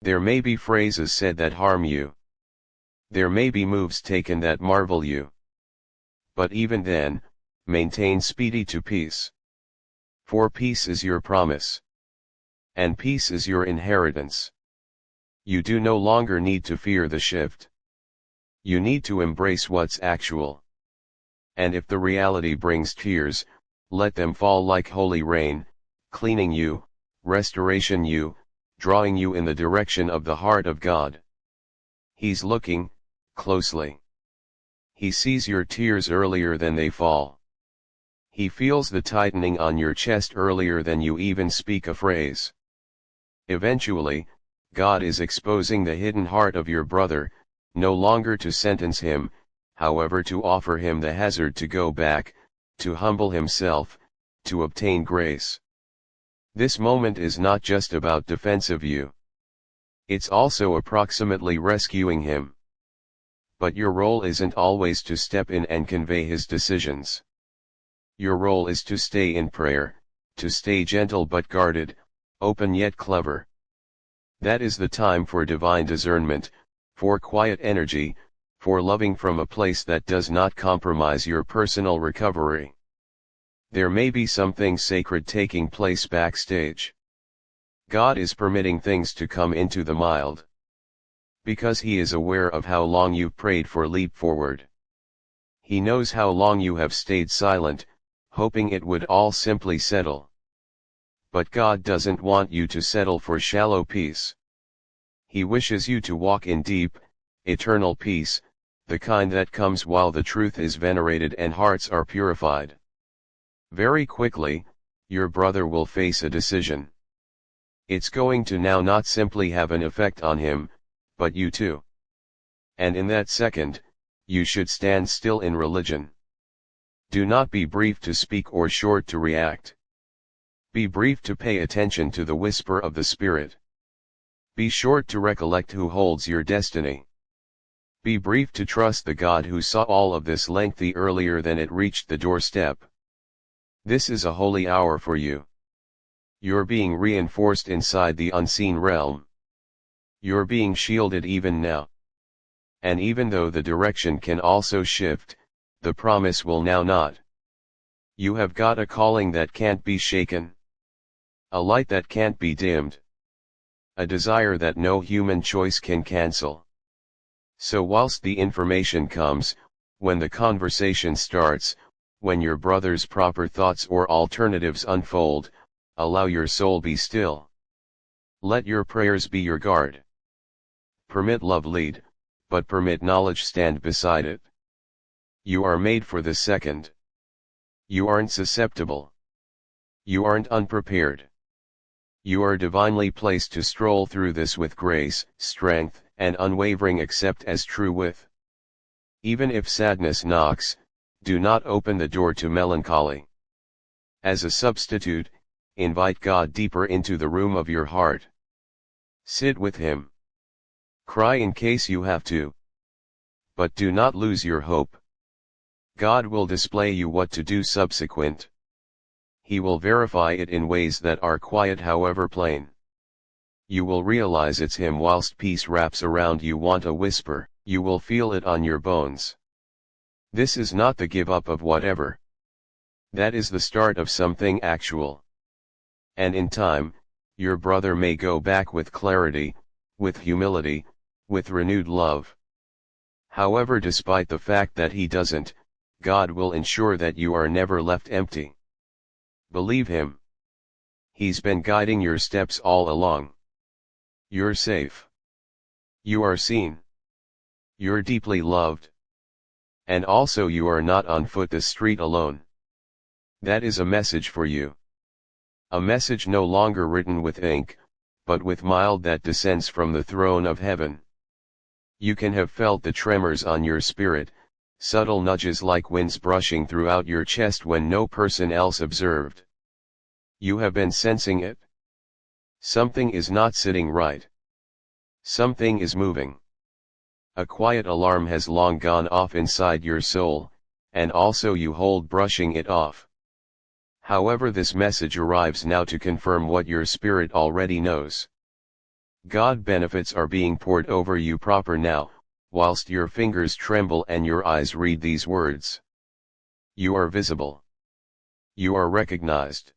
There may be phrases said that harm you. There may be moves taken that marvel you. But even then, maintain speedy to peace. For peace is your promise. And peace is your inheritance. You do no longer need to fear the shift. You need to embrace what's actual. And if the reality brings tears, let them fall like holy rain, cleaning you, restoration you, drawing you in the direction of the heart of God. He's looking, closely. He sees your tears earlier than they fall. He feels the tightening on your chest earlier than you even speak a phrase. Eventually, God is exposing the hidden heart of your brother, no longer to sentence him, however, to offer him the hazard to go back, to humble himself, to obtain grace. This moment is not just about defense of you. It's also approximately rescuing him. But your role isn't always to step in and convey his decisions. Your role is to stay in prayer, to stay gentle but guarded, open yet clever. That is the time for divine discernment, for quiet energy, for loving from a place that does not compromise your personal recovery. There may be something sacred taking place backstage. God is permitting things to come into the mild. Because He is aware of how long you've prayed for leap forward. He knows how long you have stayed silent, hoping it would all simply settle. But God doesn't want you to settle for shallow peace. He wishes you to walk in deep, eternal peace, the kind that comes while the truth is venerated and hearts are purified. Very quickly, your brother will face a decision. It's going to now not simply have an effect on him, but you too. And in that second, you should stand still in religion. Do not be brief to speak or short to react. Be brief to pay attention to the whisper of the Spirit. Be short to recollect who holds your destiny. Be brief to trust the God who saw all of this lengthy earlier than it reached the doorstep. This is a holy hour for you. You're being reinforced inside the unseen realm. You're being shielded even now. And even though the direction can also shift, the promise will now not. You have got a calling that can't be shaken. A light that can't be dimmed. A desire that no human choice can cancel. So whilst the information comes, when the conversation starts, when your brother's proper thoughts or alternatives unfold, allow your soul be still. Let your prayers be your guard. Permit love lead, but permit knowledge stand beside it. You are made for the second. You aren't susceptible. You aren't unprepared. You are divinely placed to stroll through this with grace, strength, and unwavering accept as true with. Even if sadness knocks, do not open the door to melancholy. As a substitute, invite God deeper into the room of your heart. Sit with Him. Cry in case you have to. But do not lose your hope. God will display you what to do subsequent. He will verify it in ways that are quiet however plain. You will realize it's Him whilst peace wraps around you. Want a whisper, you will feel it on your bones. This is not the give up of whatever. That is the start of something actual. And in time, your brother may go back with clarity, with humility, with renewed love. However, despite the fact that he doesn't, God will ensure that you are never left empty. Believe Him. He's been guiding your steps all along. You're safe. You are seen. You're deeply loved. And also you are not on foot the street alone. That is a message for you. A message no longer written with ink, but with mild that descends from the throne of heaven. You can have felt the tremors on your spirit, subtle nudges like winds brushing throughout your chest when no person else observed. You have been sensing it. Something is not sitting right. Something is moving. A quiet alarm has long gone off inside your soul, and also you hold brushing it off. However, this message arrives now to confirm what your spirit already knows. God benefits are being poured over you proper now, whilst your fingers tremble and your eyes read these words. You are visible. You are recognized.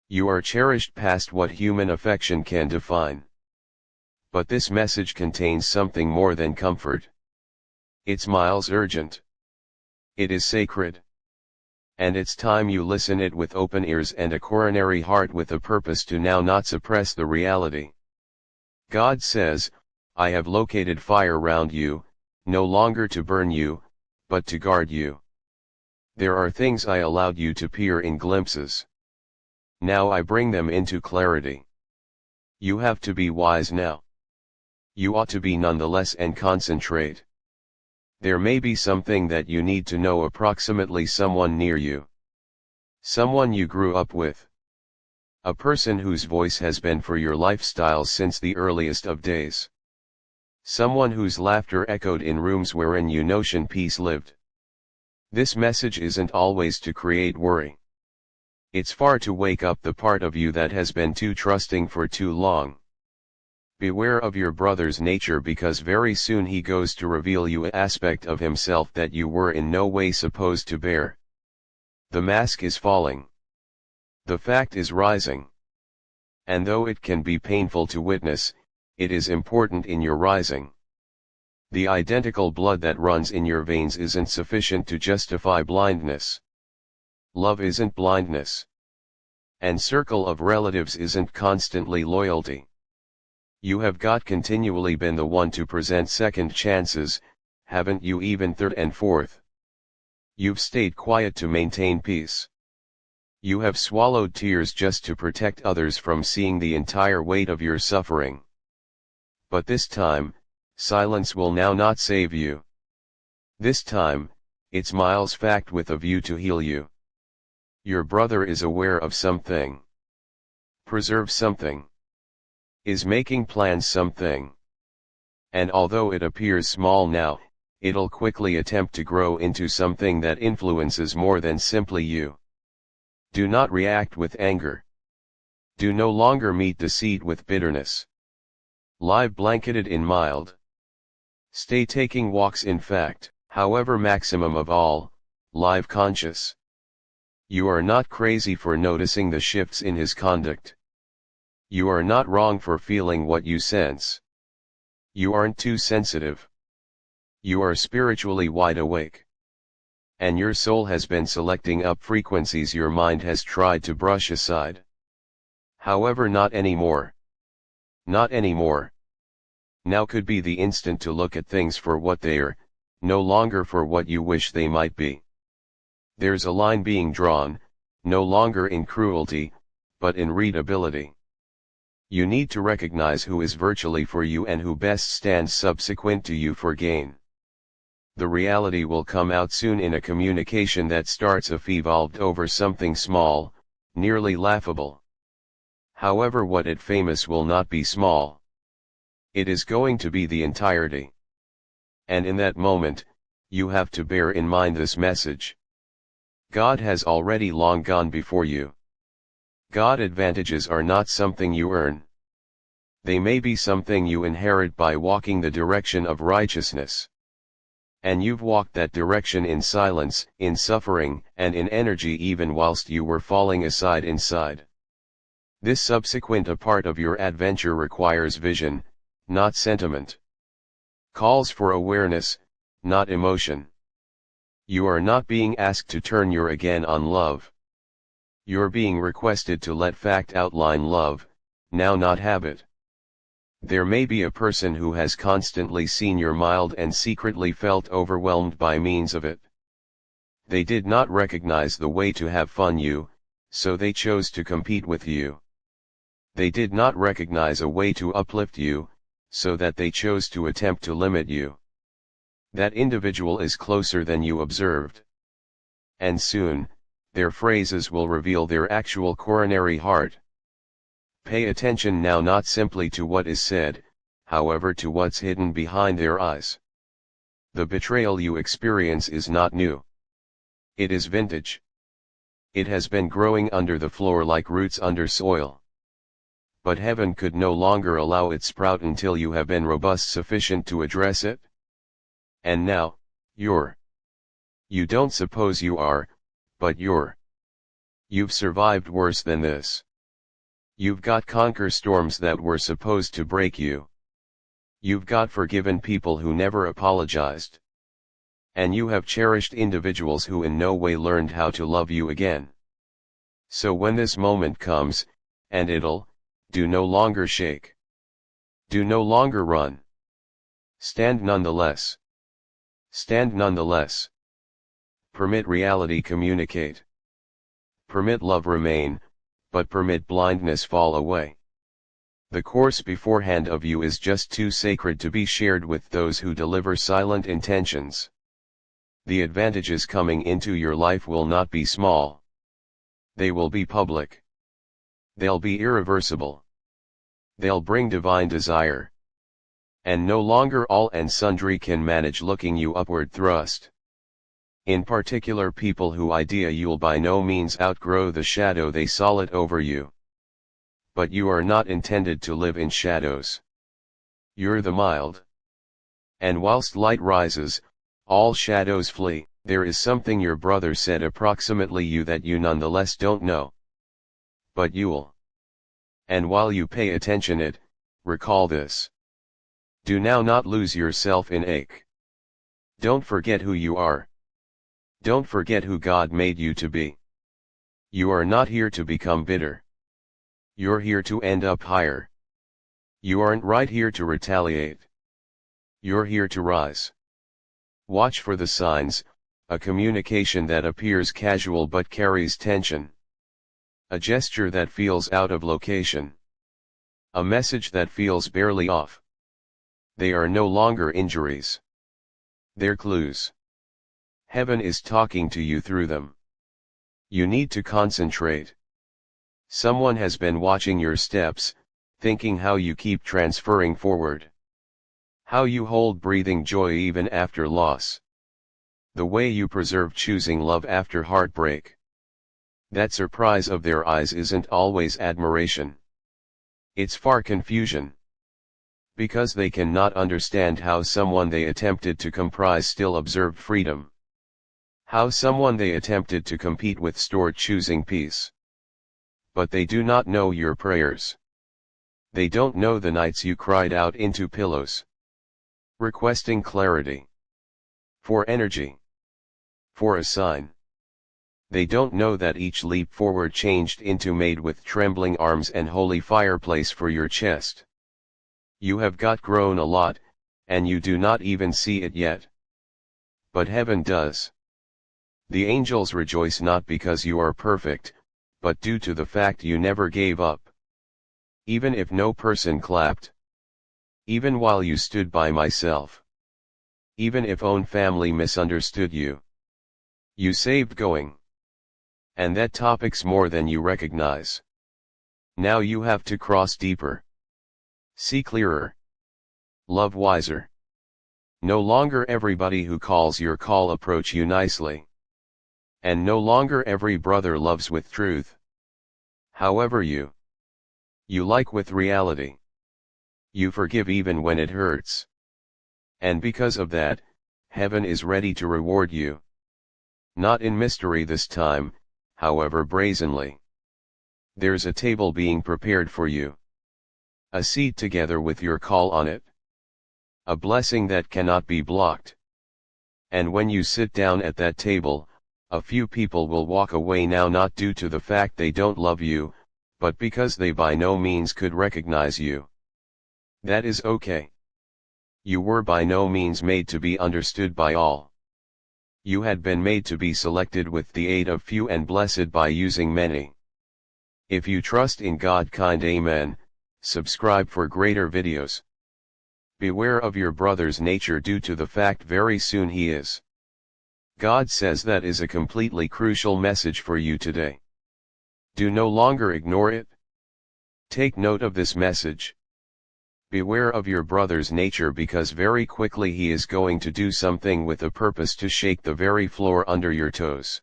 You are cherished past what human affection can define. But this message contains something more than comfort. It's miles urgent. It is sacred. And it's time you listen it with open ears and a coronary heart with a purpose to now not suppress the reality. God says, I have located fire round you, no longer to burn you, but to guard you. There are things I allowed you to peer in glimpses. Now I bring them into clarity. You have to be wise now. You ought to be nonetheless and concentrate. There may be something that you need to know, approximately someone near you. Someone you grew up with. A person whose voice has been for your lifestyle since the earliest of days. Someone whose laughter echoed in rooms wherein you notion peace lived. This message isn't always to create worry. It's far to wake up the part of you that has been too trusting for too long. Beware of your brother's nature, because very soon he goes to reveal you an aspect of himself that you were in no way supposed to bear. The mask is falling. The fact is rising. And though it can be painful to witness, it is important in your rising. The identical blood that runs in your veins isn't sufficient to justify blindness. Love isn't blindness. And circle of relatives isn't constantly loyalty. You have got continually been the one to present second chances, haven't you, even third and fourth? You've stayed quiet to maintain peace. You have swallowed tears just to protect others from seeing the entire weight of your suffering. But this time, silence will now not save you. This time, it's Miles' fact with a view to heal you. Your brother is aware of something. Preserve something. Is making plans something. And although it appears small now, it'll quickly attempt to grow into something that influences more than simply you. Do not react with anger. Do no longer meet deceit with bitterness. Lie blanketed in mild. Stay taking walks in fact, however maximum of all, live conscious. You are not crazy for noticing the shifts in his conduct. You are not wrong for feeling what you sense. You aren't too sensitive. You are spiritually wide awake. And your soul has been selecting up frequencies your mind has tried to brush aside. However, not anymore. Not anymore. Now could be the instant to look at things for what they are, no longer for what you wish they might be. There's a line being drawn, no longer in cruelty, but in readability. You need to recognize who is virtually for you and who best stands subsequent to you for gain. The reality will come out soon in a communication that starts off evolved over something small, nearly laughable. However, what it famous will not be small. It is going to be the entirety. And in that moment, you have to bear in mind this message. God has already long gone before you. God advantages are not something you earn. They may be something you inherit by walking the direction of righteousness. And you've walked that direction in silence, in suffering, and in energy, even whilst you were falling aside inside. This subsequent a part of your adventure requires vision, not sentiment. Calls for awareness, not emotion. You are not being asked to turn your again on love. You're being requested to let fact outline love, now not habit. There may be a person who has constantly seen your mild and secretly felt overwhelmed by means of it. They did not recognize the way to have fun you, so they chose to compete with you. They did not recognize a way to uplift you, so that they chose to attempt to limit you. That individual is closer than you observed. And soon, their phrases will reveal their actual coronary heart. Pay attention now, not simply to what is said, however, to what's hidden behind their eyes. The betrayal you experience is not new. It is vintage. It has been growing under the floor like roots under soil. but heaven could no longer allow it sprout until you have been robust sufficient to address it? And now, you don't suppose you are, but you've survived worse than this. You've got conquer storms that were supposed to break you. You've got forgiven people who never apologized. And you have cherished individuals who in no way learned how to love you again. So when this moment comes, and do no longer shake. Do no longer run. Stand nonetheless. Stand nonetheless. Permit reality communicate. Permit love remain, but permit blindness fall away. The course beforehand of you is just too sacred to be shared with those who deliver silent intentions. The advantages coming into your life will not be small. They will be public. They'll be irreversible. They'll bring divine desire. And no longer all and sundry can manage looking you upward thrust. In particular people who idea you'll by no means outgrow the shadow they solid over you. But you are not intended to live in shadows. You're the mild. And whilst light rises, all shadows flee. There is something your brother said approximately you that you nonetheless don't know. But you'll. And while you pay attention recall this. Do now not lose yourself in ache. Don't forget who you are. Don't forget who God made you to be. You are not here to become bitter. You're here to end up higher. You aren't right here to retaliate. You're here to rise. Watch for the signs, a communication that appears casual but carries tension. A gesture that feels out of location. A message that feels barely off. They are no longer injuries. They're clues. Heaven is talking to you through them. You need to concentrate. Someone has been watching your steps, thinking how you keep transferring forward. How you hold breathing joy even after loss. The way you preserve choosing love after heartbreak. That surprise of their eyes isn't always admiration. It's far confusion. Because they cannot understand how someone they attempted to comprise still observed freedom. How someone they attempted to compete with stored choosing peace. But they do not know your prayers. They don't know the nights you cried out into pillows. Requesting clarity. For energy. For a sign. They don't know that each leap forward changed into made with trembling arms and holy fireplace for your chest. You have got grown a lot, and you do not even see it yet. But heaven does. The angels rejoice not because you are perfect, but due to the fact you never gave up. Even if no person clapped. Even while you stood by myself. Even if own family misunderstood you. You saved going. And that topic's more than you recognize. Now you have to cross deeper. See clearer. Love wiser. No longer everybody who calls your call approach you nicely. And no longer every brother loves with truth. However you like with reality. You forgive even when it hurts. And because of that, heaven is ready to reward you. Not in mystery this time, however brazenly. There's a table being prepared for you. A seat together with your call on it. A blessing that cannot be blocked. And when you sit down at that table, a few people will walk away now not due to the fact they don't love you, but because they by no means could recognize you. That is okay. You were by no means made to be understood by all. You had been made to be selected with the aid of few and blessed by using many. If you trust in God, kind amen, subscribe for greater videos. Beware of your brother's nature due to the fact very soon he is. God says that is a completely crucial message for you today. Do no longer ignore it. Take note of this message. Beware of your brother's nature because very quickly he is going to do something with a purpose to shake the very floor under your toes.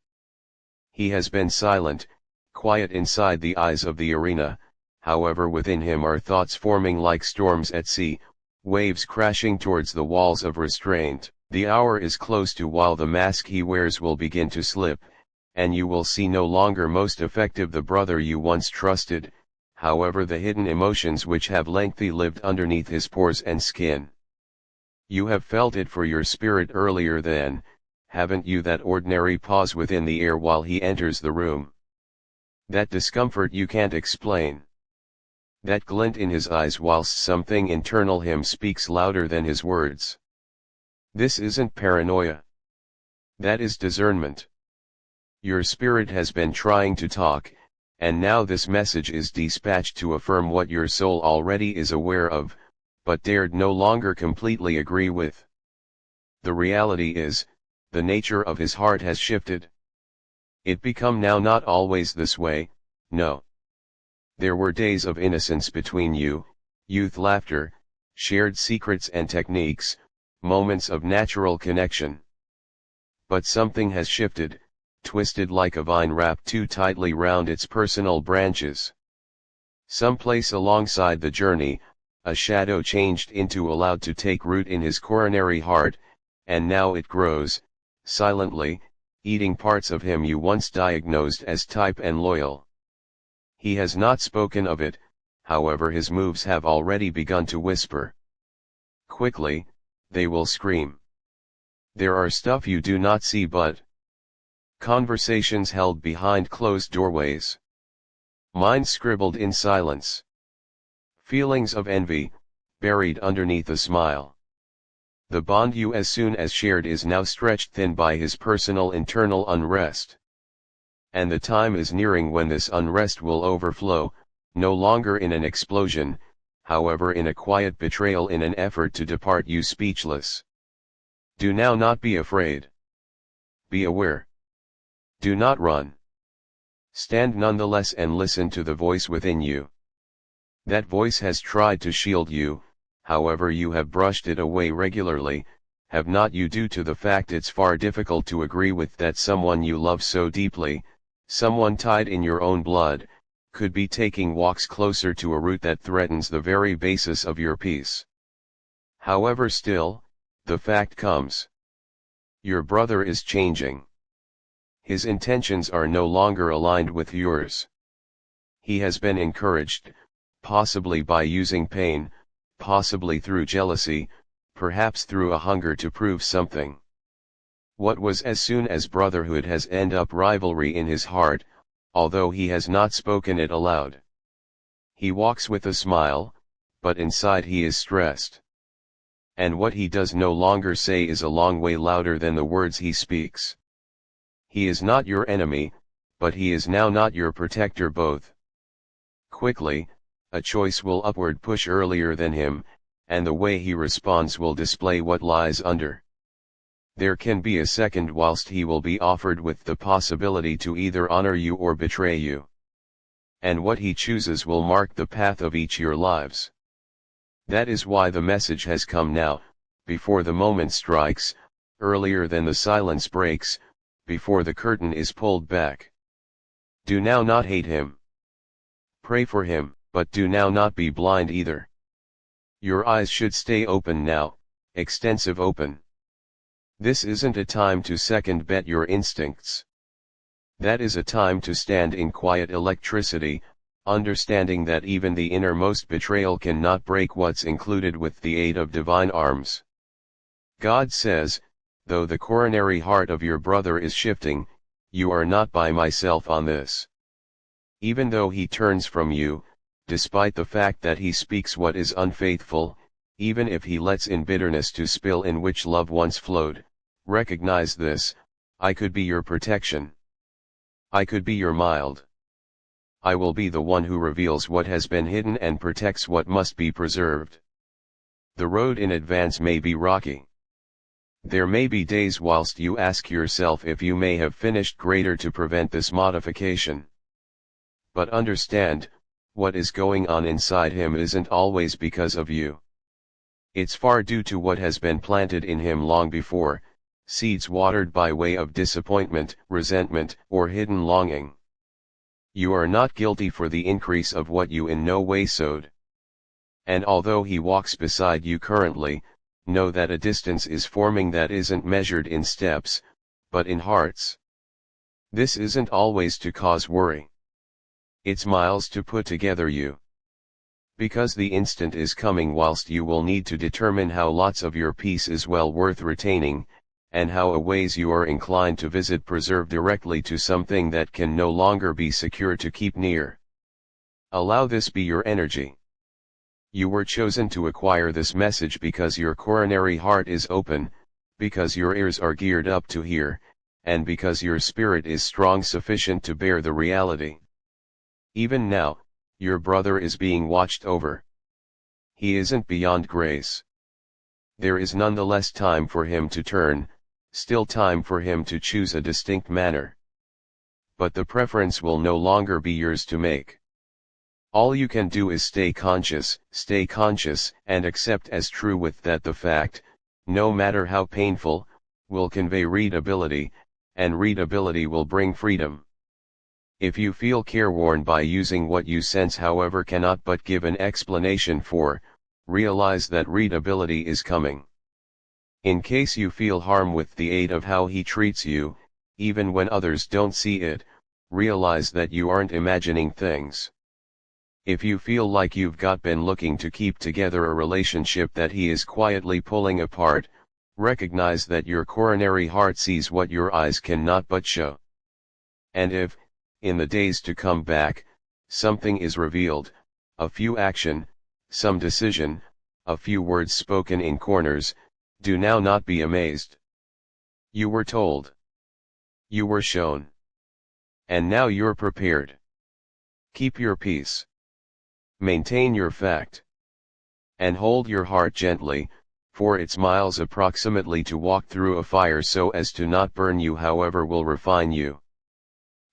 He has been silent, quiet inside the eyes of the arena, however within him are thoughts forming like storms at sea, waves crashing towards the walls of restraint. The hour is close to while the mask he wears will begin to slip, and you will see no longer most effective the brother you once trusted, however the hidden emotions which have lengthy lived underneath his pores and skin. You have felt it for your spirit earlier then, haven't you, that ordinary pause within the air while he enters the room? That discomfort you can't explain. That glint in his eyes whilst something internal him speaks louder than his words. This isn't paranoia. That is discernment. Your spirit has been trying to talk, and now this message is dispatched to affirm what your soul already is aware of, but dared no longer completely agree with. The reality is, the nature of his heart has shifted. It become now not always this way, no. There were days of innocence between you, youth, laughter, shared secrets and techniques, moments of natural connection. But something has shifted, twisted like a vine wrapped too tightly round its personal branches. Someplace alongside the journey, a shadow changed into allowed to take root in his coronary heart, and now it grows, silently, eating parts of him you once diagnosed as type and loyal. He has not spoken of it, however his moves have already begun to whisper. Quickly, they will scream. There are stuff you do not see but conversations held behind closed doorways. Minds scribbled in silence. Feelings of envy, buried underneath a smile. The bond you as soon as shared is now stretched thin by his personal internal unrest. And the time is nearing when this unrest will overflow, no longer in an explosion, however in a quiet betrayal in an effort to depart you speechless. Do now not be afraid. Be aware. Do not run. Stand nonetheless and listen to the voice within you. That voice has tried to shield you, however you have brushed it away regularly, have not you, due to the fact it's far difficult to agree with that someone you love so deeply, someone tied in your own blood, could be taking walks closer to a root that threatens the very basis of your peace. However still, the fact comes. Your brother is changing. His intentions are no longer aligned with yours. He has been encouraged, possibly by using pain, possibly through jealousy, perhaps through a hunger to prove something. What was as soon as brotherhood has end up rivalry in his heart, although he has not spoken it aloud. He walks with a smile, but inside he is stressed. And what he does no longer say is a long way louder than the words he speaks. He is not your enemy, but he is now not your protector both. Quickly, a choice will upward push earlier than him, and the way he responds will display what lies under. There can be a second whilst he will be offered with the possibility to either honor you or betray you. And what he chooses will mark the path of each your lives. That is why the message has come now, before the moment strikes, earlier than the silence breaks, before the curtain is pulled back. Do now not hate him. Pray for him, but do now not be blind either. Your eyes should stay open now, extensive open. This isn't a time to second bet your instincts. That is a time to stand in quiet electricity, understanding that even the innermost betrayal cannot break what's included with the aid of divine arms. God says, though the coronary heart of your brother is shifting, you are not by myself on this. Even though he turns from you, despite the fact that he speaks what is unfaithful, even if he lets in bitterness to spill in which love once flowed, recognize this: I could be your protection. I could be your mild. I will be the one who reveals what has been hidden and protects what must be preserved. The road in advance may be rocky. There may be days whilst you ask yourself if you may have finished greater to prevent this modification. But understand, what is going on inside him isn't always because of you. It's far due to what has been planted in him long before, seeds watered by way of disappointment, resentment, or hidden longing. You are not guilty for the increase of what you in no way sowed. And although he walks beside you currently, know that a distance is forming that isn't measured in steps, but in hearts. This isn't always to cause worry. It's miles to put together you. Because the instant is coming whilst you will need to determine how lots of your peace is well worth retaining, and how a ways you are inclined to visit preserve directly to something that can no longer be secure to keep near. Allow this be your energy. You were chosen to acquire this message because your coronary heart is open, because your ears are geared up to hear, and because your spirit is strong sufficient to bear the reality. Even now, your brother is being watched over. He isn't beyond grace. There is nonetheless time for him to turn, still time for him to choose a distinct manner. But the preference will no longer be yours to make. All you can do is stay conscious, and accept as true with that the fact, no matter how painful, will convey readability, and readability will bring freedom. If you feel careworn by using what you sense however cannot but give an explanation for, realize that readability is coming. In case you feel harm with the aid of how he treats you, even when others don't see it, realize that you aren't imagining things. If you feel like you've been looking to keep together a relationship that he is quietly pulling apart, recognize that your coronary heart sees what your eyes cannot but show. And if, in the days to come back, something is revealed, a few action, some decision, a few words spoken in corners, do now not be amazed. You were told. You were shown. And now you're prepared. Keep your peace. Maintain your fact. And hold your heart gently, for it's miles approximately to walk through a fire so as to not burn you however will refine you.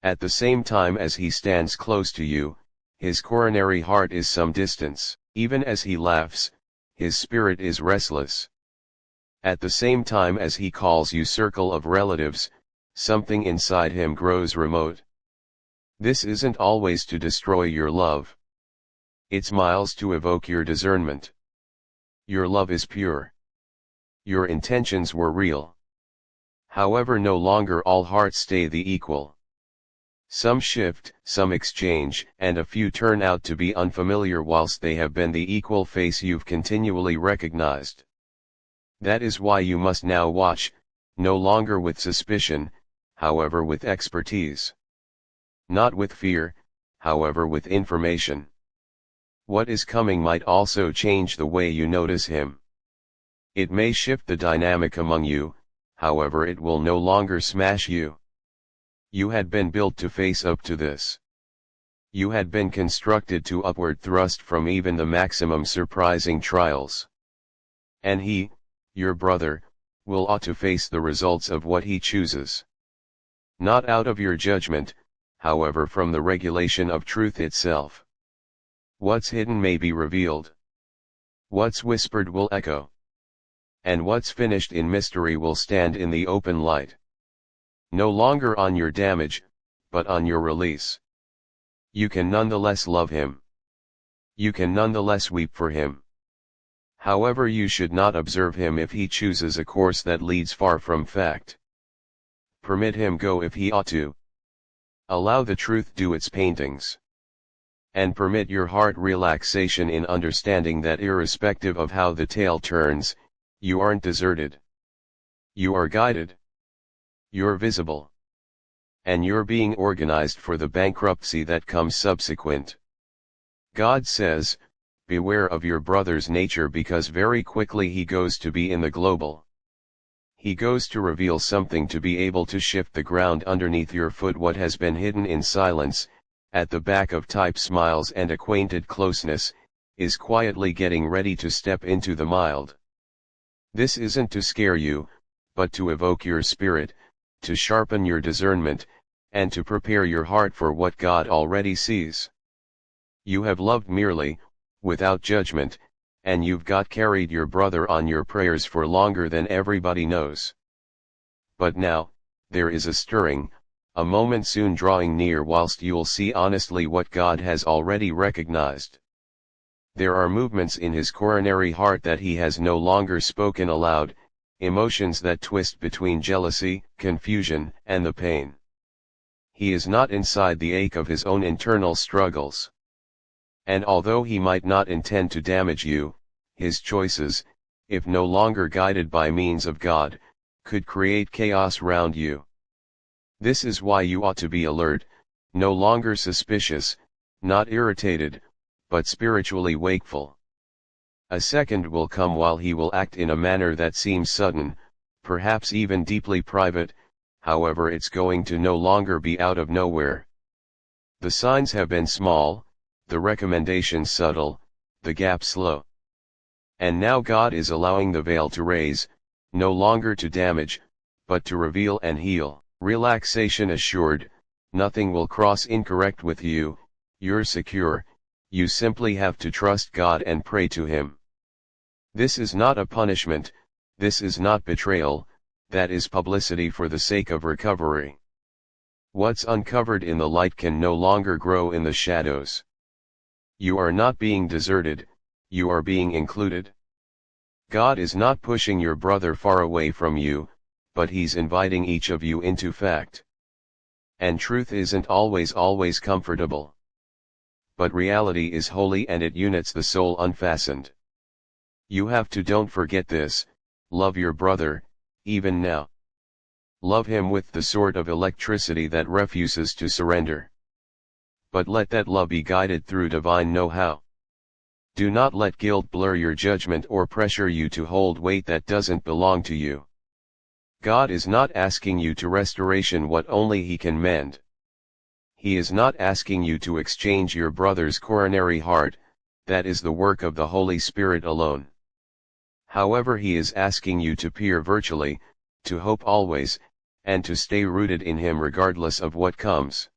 At the same time as he stands close to you, his coronary heart is some distance. Even as he laughs, his spirit is restless. At the same time as he calls you circle of relatives, something inside him grows remote. This isn't always to destroy your love. It's miles to evoke your discernment. Your love is pure. Your intentions were real. However, no longer all hearts stay the equal. Some shift, some exchange, and a few turn out to be unfamiliar whilst they have been the equal face you've continually recognized. That is why you must now watch, no longer with suspicion, however with expertise. Not with fear, however with information. What is coming might also change the way you notice him. It may shift the dynamic among you, however it will no longer smash you. You had been built to face up to this. You had been constructed to upward thrust from even the maximum surprising trials. And he, your brother, will ought to face the results of what he chooses. Not out of your judgment, however from the regulation of truth itself. What's hidden may be revealed. What's whispered will echo. And what's finished in mystery will stand in the open light. No longer on your damage, but on your release. You can nonetheless love him. You can nonetheless weep for him. However, you should not observe him if he chooses a course that leads far from fact. Permit him go if he ought to. Allow the truth do its paintings. And permit your heart relaxation in understanding that irrespective of how the tale turns, you aren't deserted. You are guided. You're visible. And you're being organized for the bankruptcy that comes subsequent. God says, beware of your brother's nature because very quickly he goes to be in the global. He goes to reveal something to be able to shift the ground underneath your foot. What has been hidden in silence, at the back of type smiles and acquainted closeness, is quietly getting ready to step into the mild. This isn't to scare you, but to evoke your spirit, to sharpen your discernment, and to prepare your heart for what God already sees. You have loved merely, without judgment, and you've carried your brother on your prayers for longer than everybody knows. But now, there is a stirring, a moment soon drawing near whilst you'll see honestly what God has already recognized. There are movements in his coronary heart that he has no longer spoken aloud, emotions that twist between jealousy, confusion, and the pain. He is not inside the ache of his own internal struggles. And although he might not intend to damage you, his choices, if no longer guided by means of God, could create chaos round you. This is why you ought to be alert, no longer suspicious, not irritated, but spiritually wakeful. A second will come while he will act in a manner that seems sudden, perhaps even deeply private, however it's going to no longer be out of nowhere. The signs have been small, the recommendations subtle, the gap slow. And now God is allowing the veil to raise, no longer to damage, but to reveal and heal. Relaxation assured, nothing will cross incorrect with you, you're secure, you simply have to trust God and pray to Him. This is not a punishment, this is not betrayal, that is publicity for the sake of recovery. What's uncovered in the light can no longer grow in the shadows. You are not being deserted, you are being included. God is not pushing your brother far away from you, but He's inviting each of you into fact. And truth isn't always comfortable. But reality is holy and it unites the soul unfastened. You have to don't forget this, love your brother, even now. Love him with the sort of electricity that refuses to surrender. But let that love be guided through divine know-how. Do not let guilt blur your judgment or pressure you to hold weight that doesn't belong to you. God is not asking you to restoration what only He can mend. He is not asking you to exchange your brother's coronary heart, that is the work of the Holy Spirit alone. However, He is asking you to peer virtually, to hope always, and to stay rooted in Him regardless of what comes.